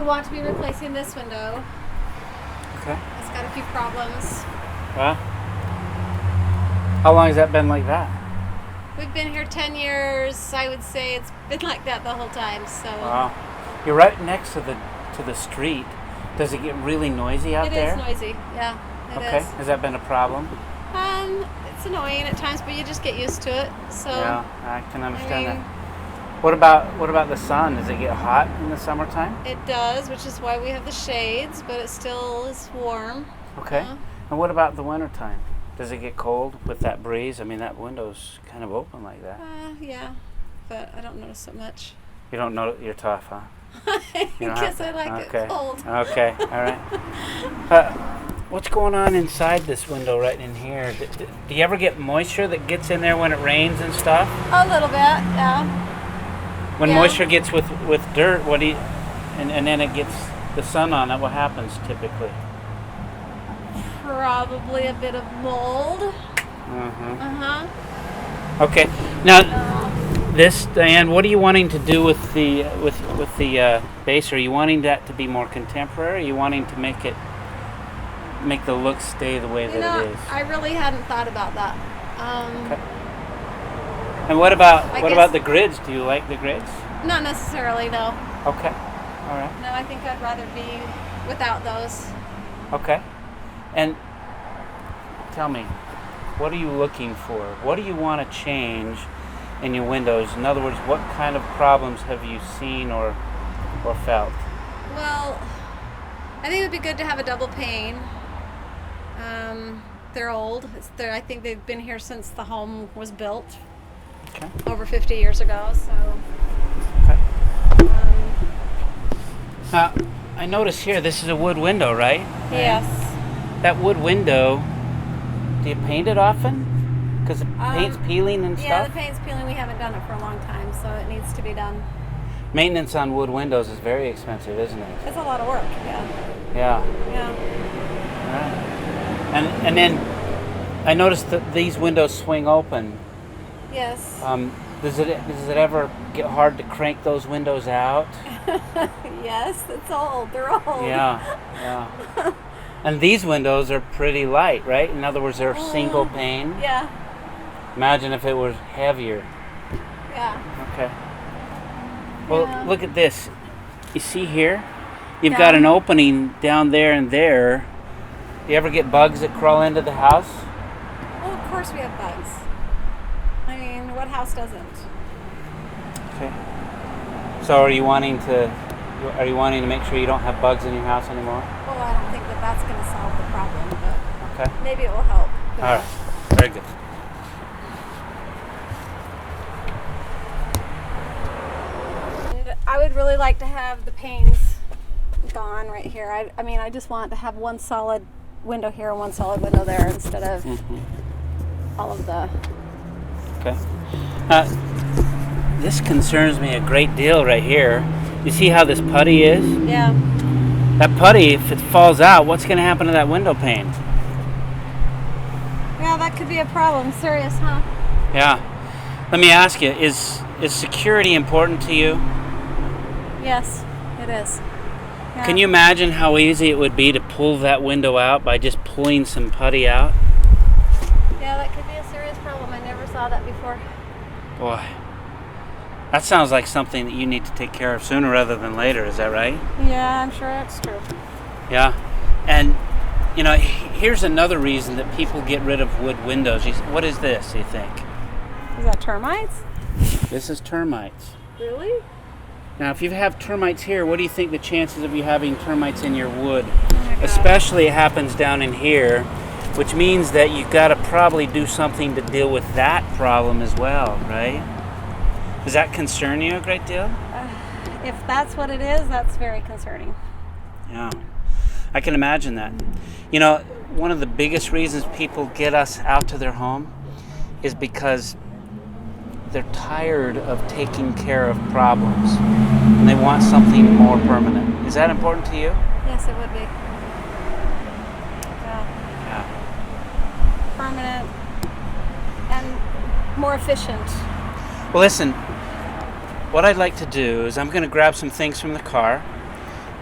want to be replacing this window. Okay. It's got a few problems. Well, how long has that been like that? We've been here 10 years. I would say it's been like that the whole time. So Wow. You're right next to the street. Does it get really noisy out there? It is noisy. Yeah, it Okay. is. Has that been a problem? It's annoying at times, but you just get used to it. So Yeah, I can understand I mean, that. What about the sun? Does it get hot in the summertime? it does, which is why we have the shades, but it still is warm. Okay. Uh, And what about the wintertime? Does it get cold with that breeze? I mean, that window's kind of open like that. Yeah, but I don't notice so much. You don't know you're tough, huh? You don't Because have I like okay. it cold. Okay, all right. What's going on inside this window right in here? Do you ever get moisture that gets in there when it rains and stuff? A little bit, yeah. When Yeah. moisture gets with dirt, what do you, and then it gets the sun on it, what happens typically? Probably a bit of mold. Uh-huh. Okay. Now, this, Diane, what are you wanting to do with the base? Are you wanting that to be more contemporary? Are you wanting to make the look stay the way that it is? I really hadn't thought about that. Okay. And what about guess- the grids? Do you like the grids? Not necessarily, no. Okay. All right. No, I think I'd rather be without those. Okay. And tell me, what are you looking for? What do you want to change in your windows? In other words, what kind of problems have you seen or felt? Well, I think it would be good to have a double pane. They're old. I think they've been here since the home was built. Okay. Over 50 years ago, so. Okay. I notice here this is a wood window, right? Yes. That wood window, do you paint it often? Because the paint's peeling and Yeah, stuff? the paint's peeling. We haven't done it for a long time, so it needs to be done. Maintenance on wood windows is very expensive, isn't it? It's a lot of work, yeah. Yeah. Yeah. All right. And then I noticed that these windows swing open. Yes. Does it ever get hard to crank those windows out? Yes, it's old. They're old. Yeah. And these windows are pretty light, right? In other words, they're single pane. Yeah. Imagine if it was heavier. Yeah. Okay. Well, Yeah. look at this. You see here? You've got an opening down there and there. Do you ever get bugs that crawl into the house? Well, of course we have bugs. I mean, what house doesn't? Okay. So are you wanting to make sure you don't have bugs in your house anymore? Well, I don't think that that's going to solve the problem, but Okay. maybe it will help. All right. Very good. And I would really like to have the panes gone right here. I mean, I just want to have one solid window here and one solid window there instead of all of the... Okay. This concerns me a great deal right here. You see how this putty is? Yeah. That putty, if it falls out, what's going to happen to that window pane? Yeah, that could be a problem. Serious, huh? Yeah. Let me ask you, is security important to you? Yes, it is. Yeah. Can you imagine how easy it would be to pull that window out by just pulling some putty out? Yeah, that could be a serious problem. I never saw that before. Boy, that sounds like something that you need to take care of sooner rather than later. Is that right? Yeah, I'm sure that's true. Yeah. And, you know, here's another reason that people get rid of wood windows. What is this, you think? Is that termites? This is termites. Really? Now, if you have termites here, what do you think the chances of you having termites in your wood? Oh my God. Especially it happens down in here, which means that you've got to probably do something to deal with that problem as well, right? Does that concern you a great deal? If that's what it is, that's very concerning. Yeah, I can imagine that. You know, one of the biggest reasons people get us out to their home is because they're tired of taking care of problems and they want something more permanent. Is that important to you? Yes, it would be. Yeah. Yeah. Permanent and more efficient. Well, listen, what I'd like to do is I'm going to grab some things from the car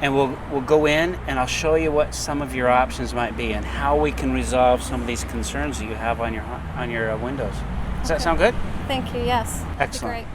and we'll go in and I'll show you what some of your options might be and how we can resolve some of these concerns that you have on your windows. Does that sound good? Thank you. Yes. That'd be Excellent. great.